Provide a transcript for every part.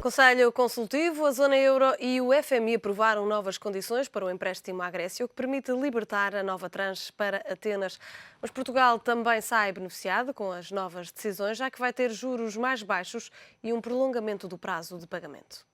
Conselho Consultivo, a Zona Euro e o FMI aprovaram novas condições para o empréstimo à Grécia, o que permite libertar a nova tranche para Atenas. Mas Portugal também sai beneficiado com as novas decisões, já que vai ter juros mais baixos e um prolongamento do prazo de pagamento.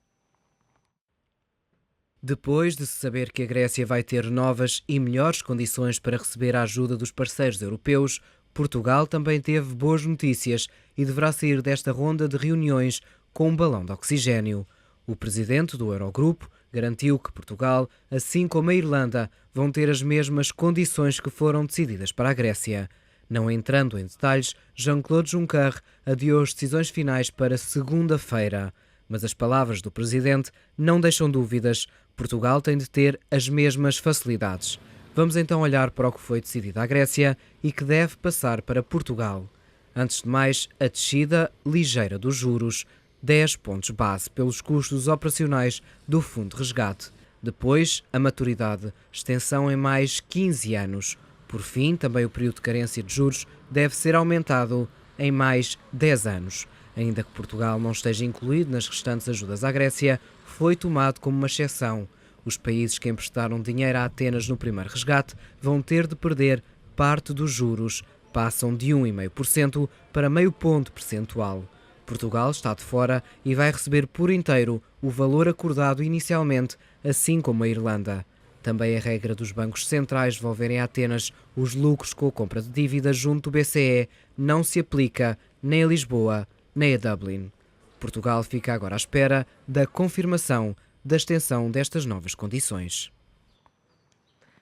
Depois de se saber que a Grécia vai ter novas e melhores condições para receber a ajuda dos parceiros europeus, Portugal também teve boas notícias e deverá sair desta ronda de reuniões com um balão de oxigênio. O presidente do Eurogrupo garantiu que Portugal, assim como a Irlanda, vão ter as mesmas condições que foram decididas para a Grécia. Não entrando em detalhes, Jean-Claude Juncker adiou as decisões finais para segunda-feira. Mas as palavras do presidente não deixam dúvidas. Portugal tem de ter as mesmas facilidades. Vamos então olhar para o que foi decidido à Grécia e que deve passar para Portugal. Antes de mais, a descida ligeira dos juros, 10 pontos base pelos custos operacionais do Fundo de Resgate. Depois, a maturidade, extensão em mais 15 anos. Por fim, também o período de carência de juros deve ser aumentado em mais 10 anos. Ainda que Portugal não esteja incluído nas restantes ajudas à Grécia, foi tomado como uma exceção. Os países que emprestaram dinheiro a Atenas no primeiro resgate vão ter de perder parte dos juros. Passam de 1,5% para meio ponto percentual. Portugal está de fora e vai receber por inteiro o valor acordado inicialmente, assim como a Irlanda. Também a regra dos bancos centrais devolverem a Atenas os lucros com a compra de dívidas junto do BCE não se aplica nem a Lisboa nem a Dublin. Portugal fica agora à espera da confirmação da extensão destas novas condições.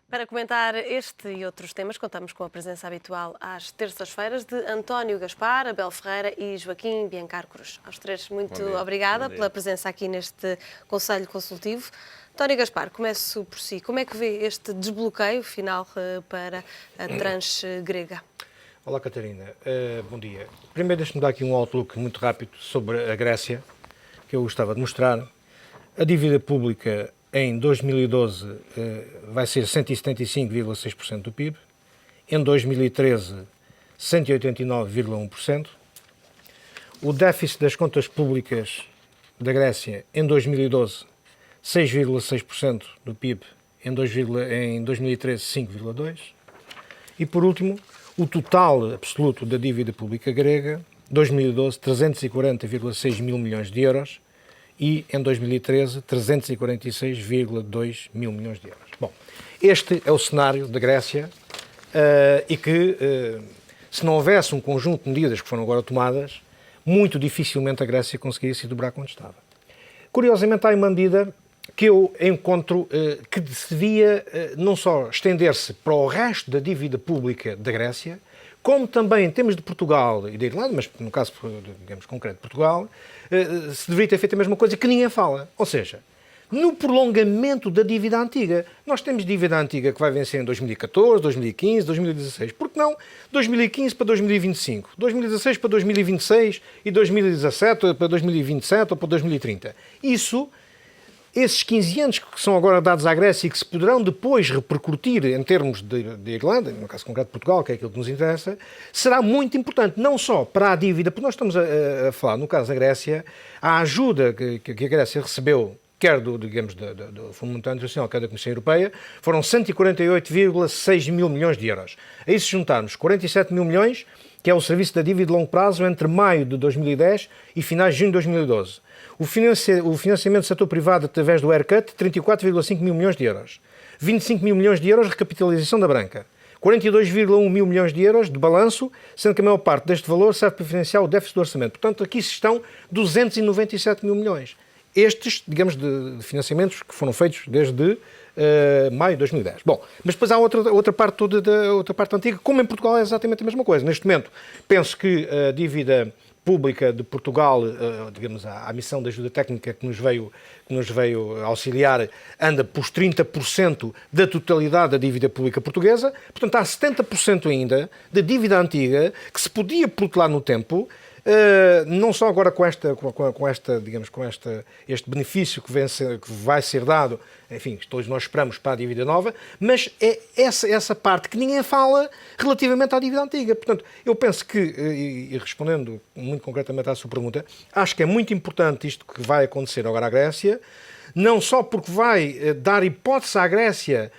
Para comentar este e outros temas, contamos com a presença habitual às terças-feiras de António Gaspar, Abel Ferreira e Joaquim Biancar Cruz. Aos três, muito obrigada pela presença aqui neste Conselho Consultivo. António Gaspar, começo por si. Como é que vê este desbloqueio final para a tranche grega? Olá, Catarina. Bom dia. Primeiro, deixe-me dar aqui um outlook muito rápido sobre a Grécia, que eu gostava de mostrar. A dívida pública em 2012 vai ser 175,6% do PIB. Em 2013, 189,1%. O déficit das contas públicas da Grécia em 2012, 6,6% do PIB. Em 2013, 5,2%. E, por último, o total absoluto da dívida pública grega, 2012, 340,6 mil milhões de euros e, em 2013, 346,2 mil milhões de euros. Bom, este é o cenário da Grécia e que, se não houvesse um conjunto de medidas que foram agora tomadas, muito dificilmente a Grécia conseguiria se dobrar quando estava. Curiosamente, há uma medida que eu encontro que devia não só estender-se para o resto da dívida pública da Grécia, como também em termos de Portugal e da Irlanda, mas no caso, digamos, concreto de Portugal, se deveria ter feito a mesma coisa que ninguém fala. Ou seja, no prolongamento da dívida antiga. Nós temos dívida antiga que vai vencer em 2014, 2015, 2016. Por que não 2015 para 2025, 2016 para 2026 e 2017 para 2027 ou para 2030? Esses 15 anos que são agora dados à Grécia e que se poderão depois repercutir em termos de Irlanda, no caso concreto de Portugal, que é aquilo que nos interessa, será muito importante, não só para a dívida, porque nós estamos a falar, no caso da Grécia, a ajuda que a Grécia recebeu, quer do Fundo Monetário Internacional, quer da Comissão Europeia, foram 148,6 mil milhões de euros. A isso juntarmos 47 mil milhões, que é o serviço da dívida de longo prazo entre maio de 2010 e finais de junho de 2012. O financiamento do setor privado através do haircut, 34,5 mil milhões de euros. 25 mil milhões de euros de recapitalização da banca. 42,1 mil milhões de euros de balanço, sendo que a maior parte deste valor serve para financiar o déficit do orçamento. Portanto, aqui estão 297 mil milhões. Estes, digamos, de financiamentos que foram feitos desde maio de 2010. Bom, mas depois há outra parte antiga, como em Portugal é exatamente a mesma coisa. Neste momento, penso que a dívida pública de Portugal, digamos, a missão de ajuda técnica que nos veio auxiliar, anda por 30% da totalidade da dívida pública portuguesa. Portanto, há 70% ainda da dívida antiga que se podia protelar no tempo não só agora digamos, este benefício que vai ser dado, enfim, que todos nós esperamos para a dívida nova, mas é essa parte que ninguém fala relativamente à dívida antiga. Portanto, eu penso que, e respondendo muito concretamente à sua pergunta, acho que é muito importante isto que vai acontecer agora à Grécia, não só porque vai dar hipótese à Grécia,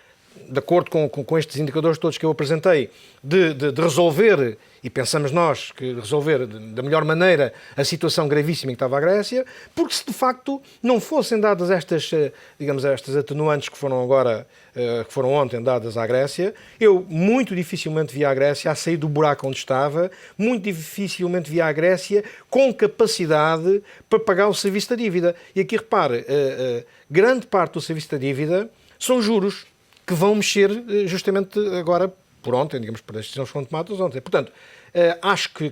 de acordo com estes indicadores todos que eu apresentei, de resolver, e pensamos nós que resolver da melhor maneira a situação gravíssima em que estava a Grécia, porque se de facto não fossem dadas estas atenuantes que foram ontem dadas à Grécia, eu muito dificilmente via a Grécia a sair do buraco onde estava, muito dificilmente via a Grécia com capacidade para pagar o serviço da dívida. E aqui repare, grande parte do serviço da dívida são juros, que vão mexer justamente agora, por ontem, digamos, por as decisões que foram tomadas ontem. Portanto, acho que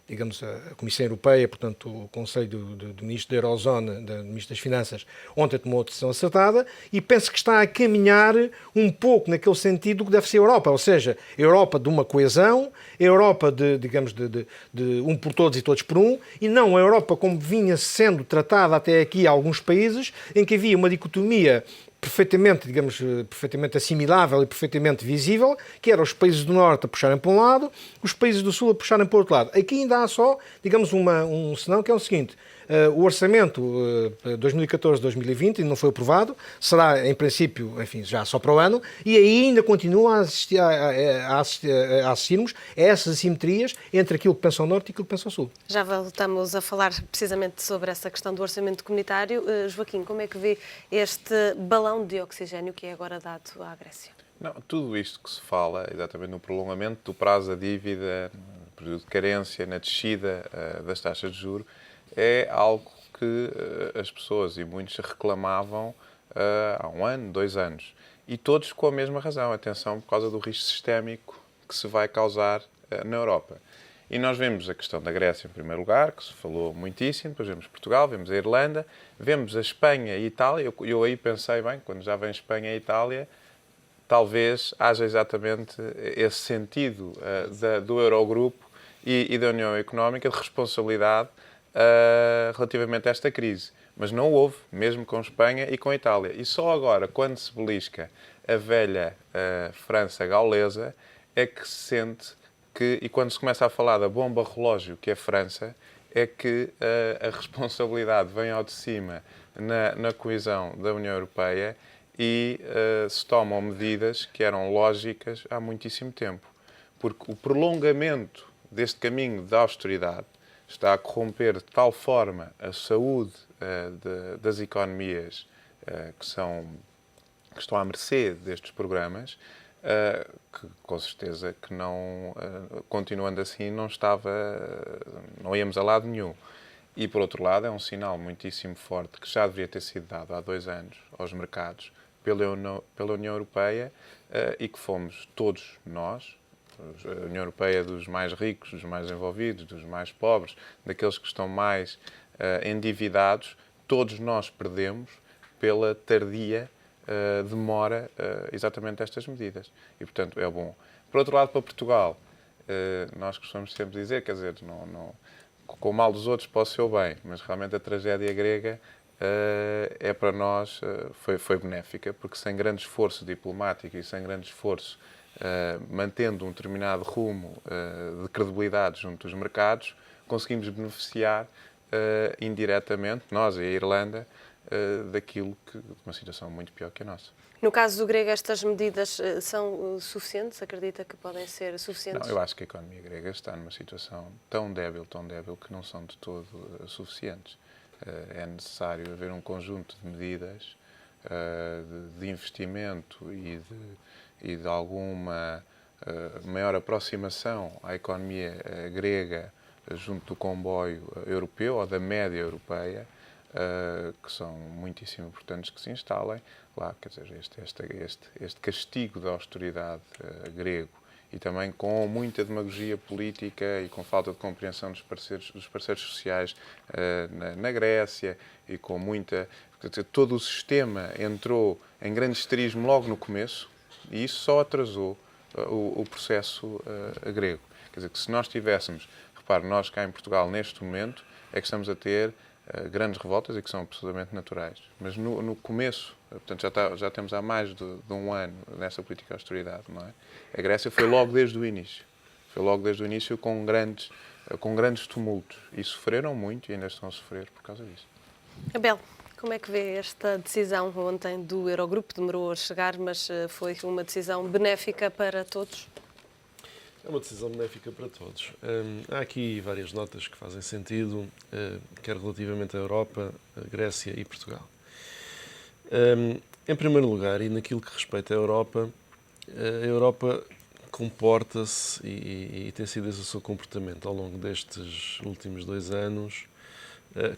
digamos, a Comissão Europeia, portanto, o Conselho do Ministro da Eurozona, do Ministro das Finanças, ontem tomou a decisão acertada e penso que está a caminhar um pouco naquele sentido do que deve ser a Europa, ou seja, a Europa de uma coesão, a Europa de um por todos e todos por um, e não a Europa como vinha sendo tratada até aqui a alguns países, em que havia uma dicotomia perfeitamente assimilável e perfeitamente visível, que era os países do Norte a puxarem para um lado, os países do Sul a puxarem para o outro lado. Aqui ainda há só, digamos, um senão que é o seguinte: o orçamento 2014-2020 ainda não foi aprovado, será, em princípio, enfim, já só para o ano, e ainda continua a assistirmos a essas assimetrias entre aquilo que pensa o Norte e aquilo que pensa o Sul. Já voltamos a falar precisamente sobre essa questão do orçamento comunitário. Joaquim, como é que vê este balão de oxigênio que é agora dado à Grécia? Não, tudo isto que se fala, exatamente no prolongamento do prazo da dívida, no período de carência, na descida das taxas de juros, é algo que as pessoas e muitos reclamavam há 1 ano, 2 anos. E todos com a mesma razão. Atenção, por causa do risco sistémico que se vai causar na Europa. E nós vemos a questão da Grécia em primeiro lugar, que se falou muitíssimo, depois vemos Portugal, vemos a Irlanda, vemos a Espanha e a Itália. Eu aí pensei, bem, quando já vem Espanha e Itália, talvez haja exatamente esse sentido do Eurogrupo e da União Económica de responsabilidade relativamente a esta crise. Mas não houve, mesmo com Espanha e com a Itália. E só agora, quando se belisca a velha França gaulesa, é que se sente que, e quando se começa a falar da bomba relógio que é a França, é que a responsabilidade vem ao de cima na coesão da União Europeia e se tomam medidas que eram lógicas há muitíssimo tempo. Porque o prolongamento deste caminho da austeridade está a corromper de tal forma a saúde das economias que estão à mercê destes programas, que com certeza que não, continuando assim, não íamos a lado nenhum. E, por outro lado, é um sinal muitíssimo forte que já deveria ter sido dado há 2 anos aos mercados pela União Europeia e que fomos todos nós, a União Europeia, dos mais ricos, dos mais envolvidos, dos mais pobres, daqueles que estão mais endividados, todos nós perdemos pela tardia demora exatamente estas medidas. E, portanto, é bom. Por outro lado, para Portugal, nós costumamos sempre dizer, quer dizer, com o mal dos outros posso ser o bem, mas realmente a tragédia grega é para nós, foi benéfica, porque sem grande esforço diplomático e sem grande esforço mantendo um determinado rumo de credibilidade junto dos mercados, conseguimos beneficiar indiretamente, nós e a Irlanda, daquilo de uma situação muito pior que a nossa. No caso do grego, estas medidas são suficientes? Acredita que podem ser suficientes? Não, eu acho que a economia grega está numa situação tão débil, que não são de todo suficientes. É necessário haver um conjunto de medidas de investimento e de alguma maior aproximação à economia grega junto do comboio europeu ou da média europeia, que são muitíssimo importantes que se instalem lá. Quer dizer, este castigo da austeridade grego e também com muita demagogia política e com falta de compreensão dos parceiros sociais na Grécia e com muita... Quer dizer, todo o sistema entrou em grande histerismo logo no começo e isso só atrasou o processo grego. Quer dizer, que se nós tivéssemos repare, nós cá em Portugal, neste momento, é que estamos a ter grandes revoltas e que são absolutamente naturais. Mas no começo, portanto, já temos há mais de um ano nessa política de austeridade, não é? A Grécia foi logo desde o início. Foi logo desde o início com grandes tumultos. E sofreram muito e ainda estão a sofrer por causa disso. Abel, como é que vê esta decisão ontem do Eurogrupo? Demorou a chegar, mas foi uma decisão benéfica para todos? É uma decisão benéfica para todos. Há aqui várias notas que fazem sentido, quer relativamente à Europa, à Grécia e Portugal. Em primeiro lugar, e naquilo que respeita à Europa, a Europa comporta-se e tem sido esse o seu comportamento ao longo destes últimos 2 anos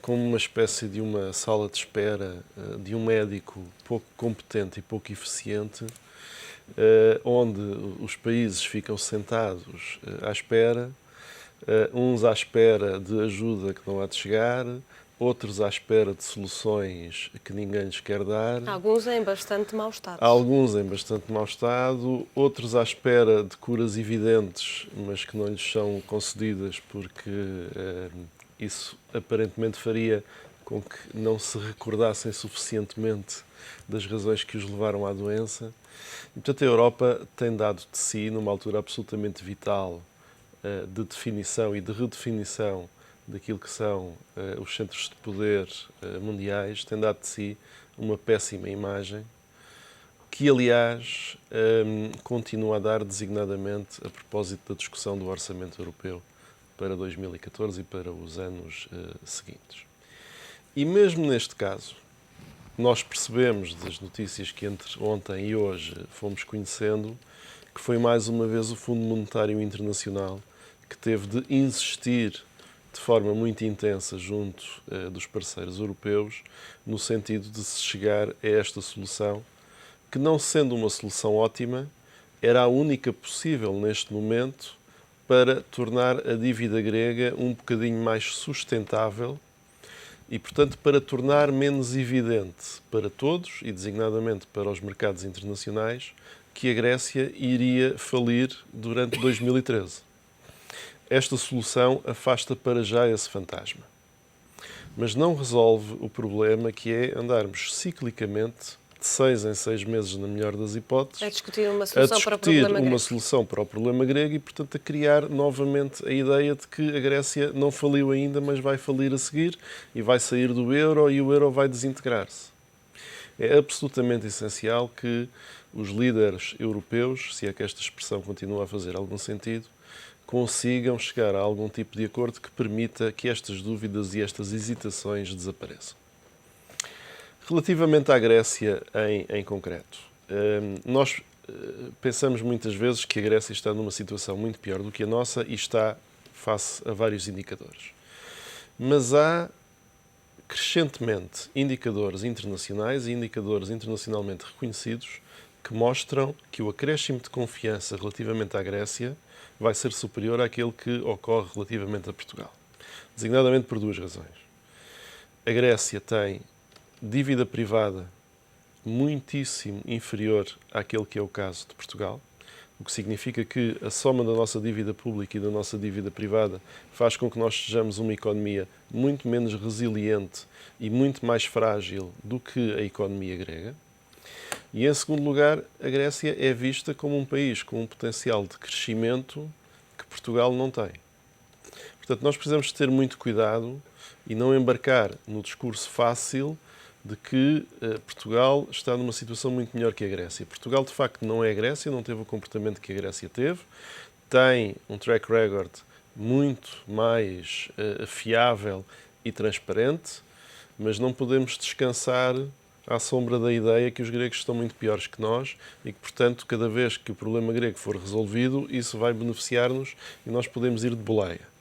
como uma espécie de uma sala de espera de um médico pouco competente e pouco eficiente, onde os países ficam sentados à espera, uns à espera de ajuda que não há de chegar, outros à espera de soluções que ninguém lhes quer dar. Alguns em bastante mau estado. Alguns em bastante mau estado, outros à espera de curas evidentes, mas que não lhes são concedidas porque isso aparentemente faria com que não se recordassem suficientemente das razões que os levaram à doença. E, portanto, a Europa tem dado de si, numa altura absolutamente vital de definição e de redefinição daquilo que são os centros de poder mundiais, tem dado de si uma péssima imagem, que, aliás, continua a dar designadamente a propósito da discussão do Orçamento Europeu para 2014 e para os anos seguintes. E mesmo neste caso, nós percebemos das notícias que entre ontem e hoje fomos conhecendo que foi mais uma vez o Fundo Monetário Internacional que teve de insistir de forma muito intensa junto dos parceiros europeus no sentido de se chegar a esta solução, que, não sendo uma solução ótima, era a única possível neste momento para tornar a dívida grega um bocadinho mais sustentável e, portanto, para tornar menos evidente para todos, e designadamente para os mercados internacionais, que a Grécia iria falir durante 2013. Esta solução afasta para já esse fantasma, mas não resolve o problema que é andarmos ciclicamente, de 6 em 6 meses, na melhor das hipóteses, A discutir uma solução para o problema grego. solução para o problema grego e, portanto, a criar novamente a ideia de que a Grécia não faliu ainda, mas vai falir a seguir e vai sair do euro e o euro vai desintegrar-se. É absolutamente essencial que os líderes europeus, se é que esta expressão continua a fazer algum sentido, consigam chegar a algum tipo de acordo que permita que estas dúvidas e estas hesitações desapareçam. Relativamente à Grécia em concreto, nós pensamos muitas vezes que a Grécia está numa situação muito pior do que a nossa e está face a vários indicadores. Mas há crescentemente indicadores internacionais e indicadores internacionalmente reconhecidos que mostram que o acréscimo de confiança relativamente à Grécia vai ser superior àquele que ocorre relativamente a Portugal. Designadamente por 2 razões. A Grécia tem dívida privada muitíssimo inferior àquele que é o caso de Portugal, o que significa que a soma da nossa dívida pública e da nossa dívida privada faz com que nós sejamos uma economia muito menos resiliente e muito mais frágil do que a economia grega. E, em segundo lugar, a Grécia é vista como um país com um potencial de crescimento que Portugal não tem. Portanto, nós precisamos ter muito cuidado e não embarcar no discurso fácil de que Portugal está numa situação muito melhor que a Grécia. Portugal, de facto, não é a Grécia, não teve o comportamento que a Grécia teve, tem um track record muito mais fiável e transparente, mas não podemos descansar à sombra da ideia que os gregos estão muito piores que nós e que, portanto, cada vez que o problema grego for resolvido, isso vai beneficiar-nos e nós podemos ir de boleia.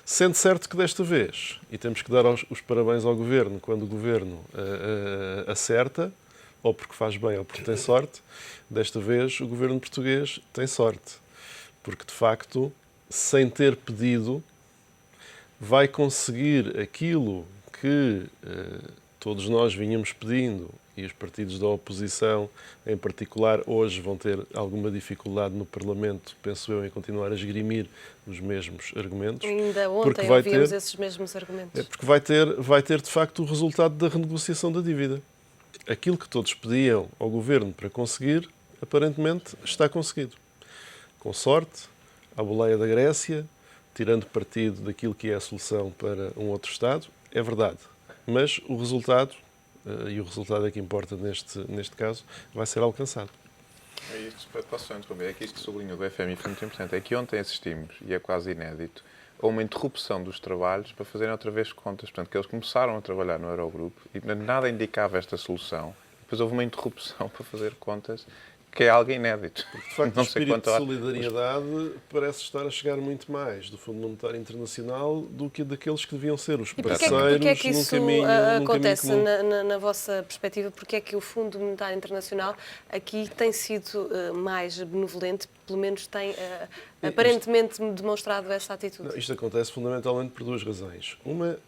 Sendo certo que desta vez, e temos que dar os parabéns ao Governo quando o Governo acerta, ou porque faz bem ou porque tem sorte, desta vez o Governo português tem sorte. Porque, de facto, sem ter pedido, vai conseguir aquilo que todos nós vinhamos pedindo, e os partidos da oposição, em particular, hoje vão ter alguma dificuldade no Parlamento, penso eu, em continuar a esgrimir os mesmos argumentos. Ainda ontem ouvimos esses mesmos argumentos. Porque vai ter, de facto, o resultado da renegociação da dívida. Aquilo que todos pediam ao Governo para conseguir, aparentemente, está conseguido. Com sorte, à boleia da Grécia, tirando partido daquilo que é a solução para um outro Estado, é verdade. Mas o resultado, e o resultado é que importa neste caso, vai ser alcançado. É isto, posso só interromper, é que isto sublinho do FMI foi muito importante, é que ontem assistimos, e é quase inédito, a uma interrupção dos trabalhos para fazerem outra vez contas. Portanto, que eles começaram a trabalhar no Eurogrupo e nada indicava esta solução. Depois houve uma interrupção para fazer contas, que é algo inédito. Porque, de facto, o espírito de solidariedade parece estar a chegar muito mais do Fundo Monetário Internacional do que daqueles que deviam ser os parceiros num caminho comum. E porquê é que isso acontece na vossa perspectiva? Porquê é que o Fundo Monetário Internacional aqui tem sido mais benevolente, pelo menos tem aparentemente demonstrado essa atitude? Não, isto acontece fundamentalmente por duas razões. Uma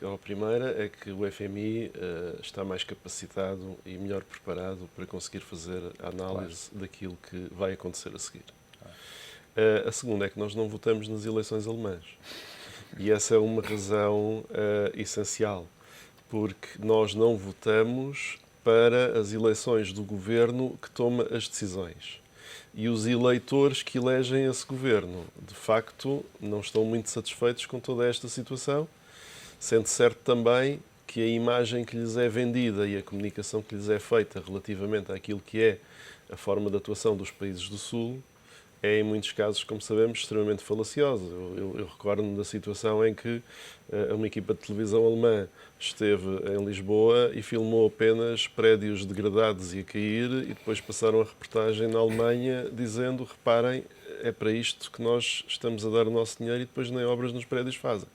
a primeira é que o FMI está mais capacitado e melhor preparado para conseguir fazer a análise daquilo que vai acontecer a seguir. A segunda é que nós não votamos nas eleições alemãs. E essa é uma razão essencial, porque nós não votamos para as eleições do governo que toma as decisões. E os eleitores que elegem esse governo, de facto, não estão muito satisfeitos com toda esta situação, sendo certo também que a imagem que lhes é vendida e a comunicação que lhes é feita relativamente àquilo que é a forma de atuação dos países do Sul é, em muitos casos, como sabemos, extremamente falaciosa. Eu recordo-me da situação em que uma equipa de televisão alemã esteve em Lisboa e filmou apenas prédios degradados e a cair e depois passaram a reportagem na Alemanha dizendo, reparem, é para isto que nós estamos a dar o nosso dinheiro e depois nem obras nos prédios fazem.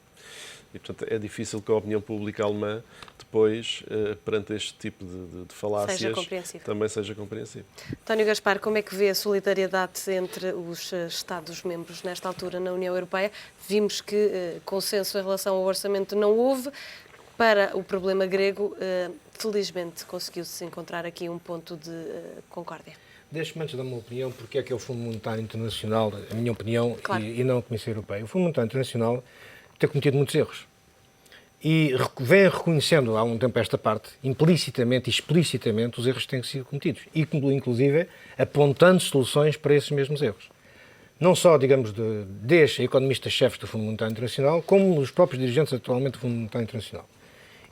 E, portanto, é difícil que a opinião pública alemã, depois, perante este tipo de falácias, também seja compreensível. António Gaspar, como é que vê a solidariedade entre os Estados-membros nesta altura na União Europeia? Vimos que consenso em relação ao orçamento não houve. Para o problema grego, felizmente, conseguiu-se encontrar aqui um ponto de concórdia. Deixe-me antes dar uma opinião, porque é que é o Fundo Monetário Internacional, a minha opinião, claro. e não a Comissão Europeia. O Fundo Monetário Internacional tem cometido muitos erros. E vem reconhecendo há um tempo esta parte, implicitamente e explicitamente, os erros que têm sido cometidos. E, inclusive, apontando soluções para esses mesmos erros. Não só, digamos, desde economistas-chefes do Fundo Monetário Internacional, como os próprios dirigentes atualmente do Fundo Monetário Internacional.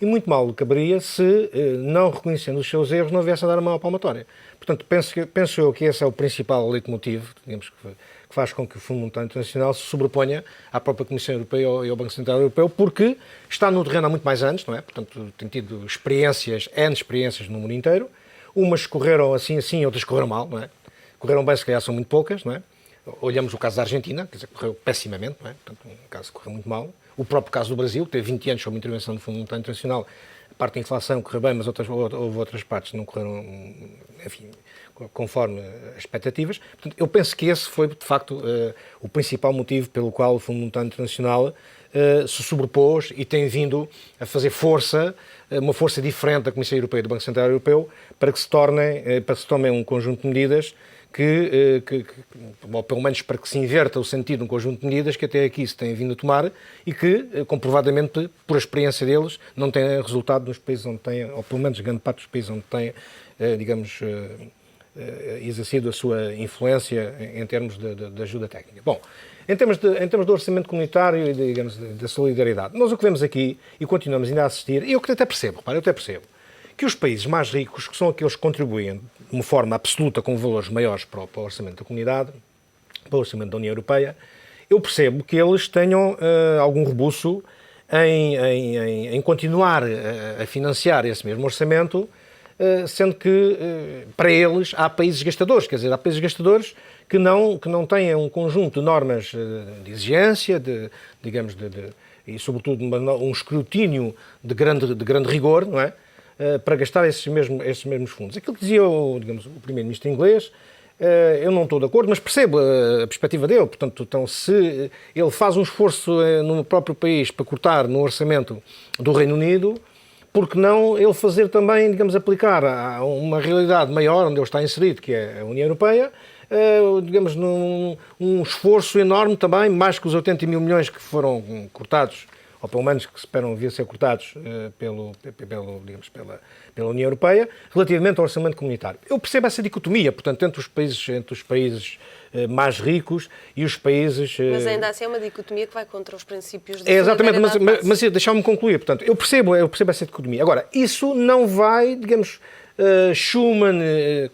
E muito mal caberia se, não reconhecendo os seus erros, não viesse a dar a mão à palmatória. Portanto, penso eu que esse é o principal leitmotiv, digamos, que faz com que o Fundo Monetário Internacional se sobreponha à própria Comissão Europeia e ao Banco Central Europeu, porque está no terreno há muito mais anos, não é? Portanto, tem tido N experiências no mundo inteiro. Umas correram assim, outras correram mal, não é? Correram bem, se calhar são muito poucas, não é? Olhamos o caso da Argentina, quer dizer, correu pessimamente, não é? Portanto, um caso que correu muito mal. O próprio caso do Brasil, que teve 20 anos sob uma intervenção do Fundo Monetário Internacional, a parte da inflação correu bem, mas houve outras partes que não correram, enfim, conforme as expectativas. Portanto, eu penso que esse foi, de facto, o principal motivo pelo qual o Fundo Monetário Internacional se sobrepôs e tem vindo a fazer uma força diferente da Comissão Europeia e do Banco Central Europeu, para que se tomem um conjunto de medidas ou pelo menos para que se inverta o sentido de um conjunto de medidas que até aqui se têm vindo a tomar e que, comprovadamente, por a experiência deles, não têm resultado nos países onde têm, ou pelo menos grande parte dos países onde têm, digamos, exercido a sua influência em termos de ajuda técnica. Bom, em termos do orçamento comunitário e, digamos, da solidariedade, nós o que vemos aqui, e continuamos ainda a assistir, e eu até percebo, que os países mais ricos, que são aqueles que contribuem de uma forma absoluta com valores maiores para o orçamento da comunidade, para o orçamento da União Europeia, eu percebo que eles tenham algum rebuço em continuar a financiar esse mesmo orçamento, sendo que para eles há países gastadores, quer dizer, há países gastadores que não têm um conjunto de normas de exigência, e sobretudo um escrutínio de grande rigor, não é? Para gastar esses mesmos fundos. Aquilo que dizia o primeiro-ministro inglês, eu não estou de acordo, mas percebo a perspectiva dele. Portanto, então, se ele faz um esforço no próprio país para cortar no orçamento do Reino Unido, porque não ele fazer também, digamos, aplicar a uma realidade maior onde ele está inserido, que é a União Europeia, digamos, um esforço enorme também, mais que os 80 mil milhões que foram cortados, ou pelo menos que se esperam vir a ser cortados digamos, pela União Europeia, relativamente ao orçamento comunitário. Eu percebo essa dicotomia, portanto, entre os países mais ricos e os países... Mas ainda assim é uma dicotomia que vai contra os princípios da exatamente, solidariedade. mas deixa-me concluir. Portanto, eu percebo essa dicotomia. Agora, isso não vai, digamos... Schuman,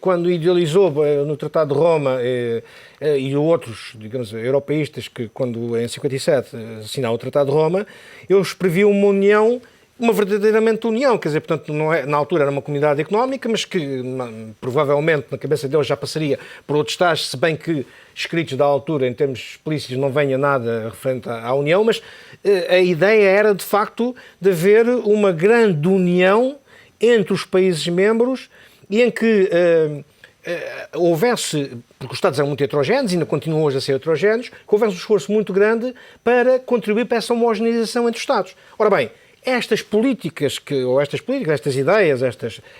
quando idealizou no Tratado de Roma, e outros, digamos, europeístas que, quando em 57 assinaram o Tratado de Roma, eles previam uma união, uma verdadeiramente união, quer dizer, portanto, não é, na altura era uma comunidade económica, mas que provavelmente na cabeça deles já passaria por outros estágios, se bem que escritos da altura, em termos explícitos, não venha nada referente à união, mas a ideia era, de facto, de haver uma grande união entre os países membros e em que houvesse, porque os Estados eram muito heterogéneos e ainda continuam hoje a ser heterogéneos, que houvesse um esforço muito grande para contribuir para essa homogeneização entre os Estados. Ora bem, estas ideias,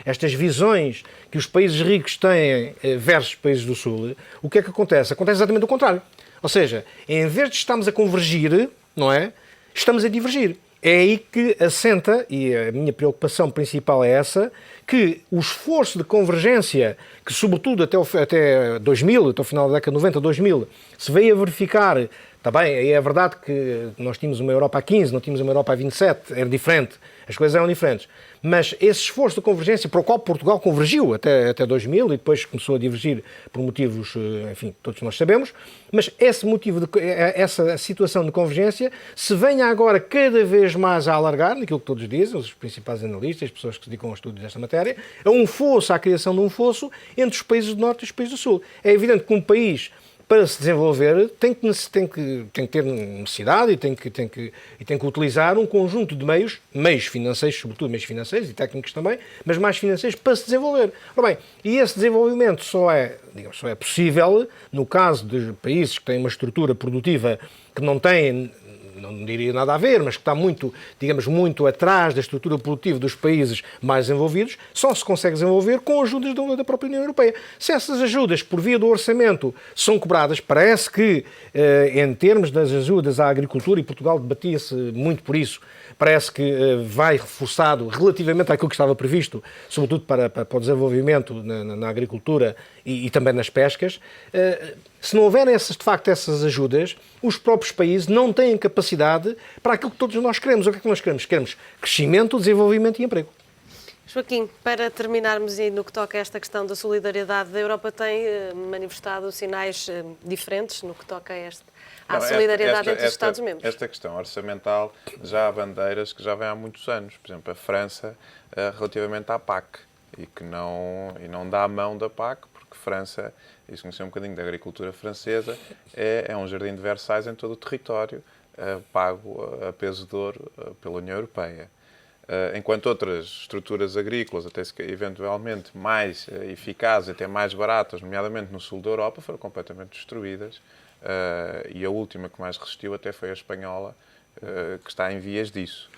estas visões que os países ricos têm versus os países do Sul, o que é que acontece? Acontece exatamente o contrário. Ou seja, em vez de estarmos a convergir, não é? Estamos a divergir. É aí que assenta, e a minha preocupação principal é essa, que o esforço de convergência, que sobretudo até 2000, até o final da década de 90, 2000, se veio a verificar, está bem, é verdade que nós tínhamos uma Europa a 15, não tínhamos uma Europa a 27, era diferente, as coisas eram diferentes, mas esse esforço de convergência para o qual Portugal convergiu até 2000 e depois começou a divergir por motivos, enfim, todos nós sabemos, mas essa situação de convergência se venha agora cada vez mais a alargar, naquilo que todos dizem, os principais analistas, as pessoas que se dedicam ao estudo desta matéria, a um fosso, à criação de um fosso entre os países do Norte e os países do Sul. É evidente que um país, para se desenvolver, tem que ter necessidade e tem que utilizar um conjunto de meios financeiros, sobretudo meios financeiros e técnicos também, mas mais financeiros para se desenvolver. Ora bem, e esse desenvolvimento só é possível no caso de países que têm uma estrutura produtiva que não têm, não diria nada a ver, mas que está muito atrás da estrutura produtiva dos países mais desenvolvidos, só se consegue desenvolver com ajudas da própria União Europeia. Se essas ajudas, por via do orçamento, são cobradas, parece que, em termos das ajudas à agricultura, e Portugal debatia-se muito por isso, parece que vai reforçado relativamente àquilo que estava previsto, sobretudo para o desenvolvimento na agricultura e também nas pescas. Se não houverem, de facto, essas ajudas, os próprios países não têm capacidade para aquilo que todos nós queremos. O que é que nós queremos? Queremos crescimento, desenvolvimento e emprego. Joaquim, para terminarmos e no que toca a esta questão da solidariedade, a Europa tem manifestado sinais diferentes no que toca à solidariedade entre os Estados-membros. Esta questão orçamental, já há bandeiras que já vêm há muitos anos. Por exemplo, a França, relativamente à PAC, e não dá a mão da PAC, porque França, isso conheceu um bocadinho da agricultura francesa, é um jardim de Versailles em todo o território, pago a peso de ouro pela União Europeia. Enquanto outras estruturas agrícolas, até eventualmente mais eficazes, até mais baratas, nomeadamente no sul da Europa, foram completamente destruídas. E a última que mais resistiu até foi a espanhola, que está em vias disso.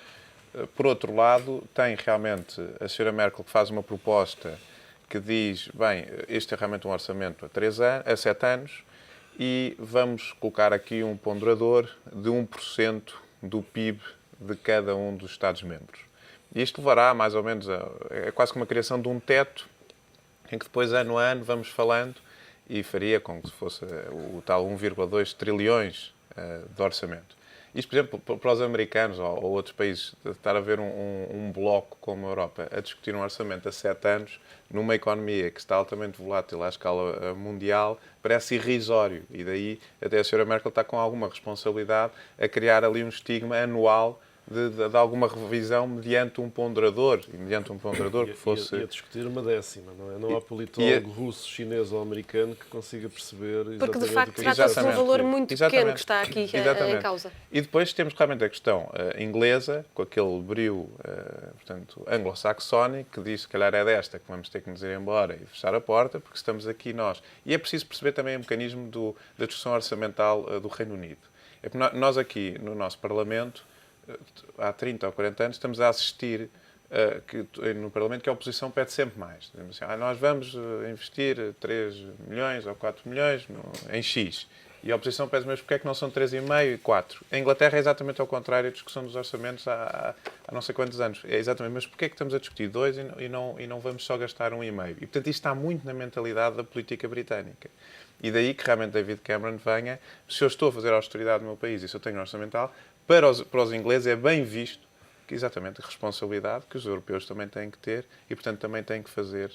Por outro lado, tem realmente a Sra. Merkel que faz uma proposta que diz, bem, este é realmente um orçamento a 7 anos e vamos colocar aqui um ponderador de 1% do PIB de cada um dos Estados-membros. Isto levará mais ou menos é quase como a criação de um teto em que depois, ano a ano, vamos falando e faria com que fosse o tal 1,2 trilhões de orçamento. Isto, por exemplo, para os americanos ou outros países, estar a ver um bloco como a Europa a discutir um orçamento a 7 anos, numa economia que está altamente volátil à escala mundial, parece irrisório. E daí até a Sra. Merkel está com alguma responsabilidade a criar ali um estigma anual de alguma revisão mediante um ponderador, que fosse... E a discutir uma décima, não é? Não há politólogo russo, chinês ou americano que consiga perceber exatamente. Porque, de facto, trata-se de um valor muito pequeno que está aqui em causa. E depois temos claramente a questão inglesa, com aquele brio, portanto, anglo-saxónico, que diz, se calhar é desta que vamos ter que nos ir embora e fechar a porta, porque estamos aqui nós. E é preciso perceber também o mecanismo da discussão orçamental do Reino Unido. É porque nós aqui, no nosso Parlamento, há 30 ou 40 anos, estamos a assistir no Parlamento que a oposição pede sempre mais. Dizemos assim, nós vamos investir 3 milhões ou 4 milhões em X. E a oposição pede, mas porquê é que não são 3,5 e 4? Em Inglaterra é exatamente ao contrário, a discussão dos orçamentos há não sei quantos anos. É exatamente, mas porquê é que estamos a discutir 2 e não vamos só gastar 1,5? E, portanto, isto está muito na mentalidade da política britânica. E daí que realmente David Cameron venha, se eu estou a fazer a austeridade no meu país e se eu tenho um orçamental, para os ingleses é bem visto que exatamente a responsabilidade que os europeus também têm que ter e, portanto, também têm que fazer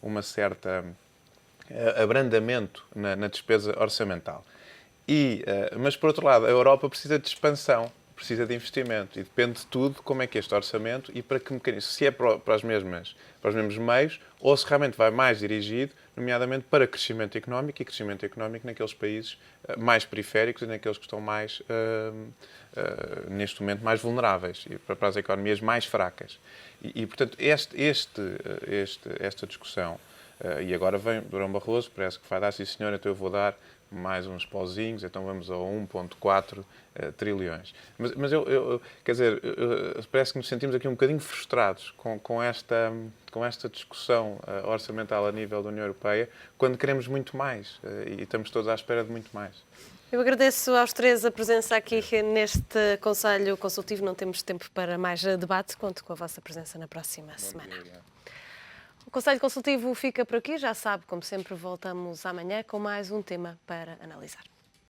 uma certa abrandamento na despesa orçamental. Mas, por outro lado, a Europa precisa de expansão, precisa de investimento e depende de tudo como é que este orçamento e para que mecanismo, se é para os mesmos meios ou se realmente vai mais dirigido, nomeadamente para crescimento económico e crescimento económico naqueles países mais periféricos e naqueles que estão mais, neste momento, mais vulneráveis e para as economias mais fracas. E portanto, esta discussão e agora vem Durão Barroso, parece que vai dar, sim senhor, então eu vou dar mais uns pauzinhos, então vamos a 1,4 trilhões. Mas quer dizer, parece que nos sentimos aqui um bocadinho frustrados com esta discussão orçamental a nível da União Europeia, quando queremos muito mais e estamos todos à espera de muito mais. Eu agradeço aos três a presença aqui neste Conselho Consultivo. Não temos tempo para mais debate. Conto com a vossa presença na próxima semana. O Conselho Consultivo fica por aqui. Já sabe, como sempre, voltamos amanhã com mais um tema para analisar.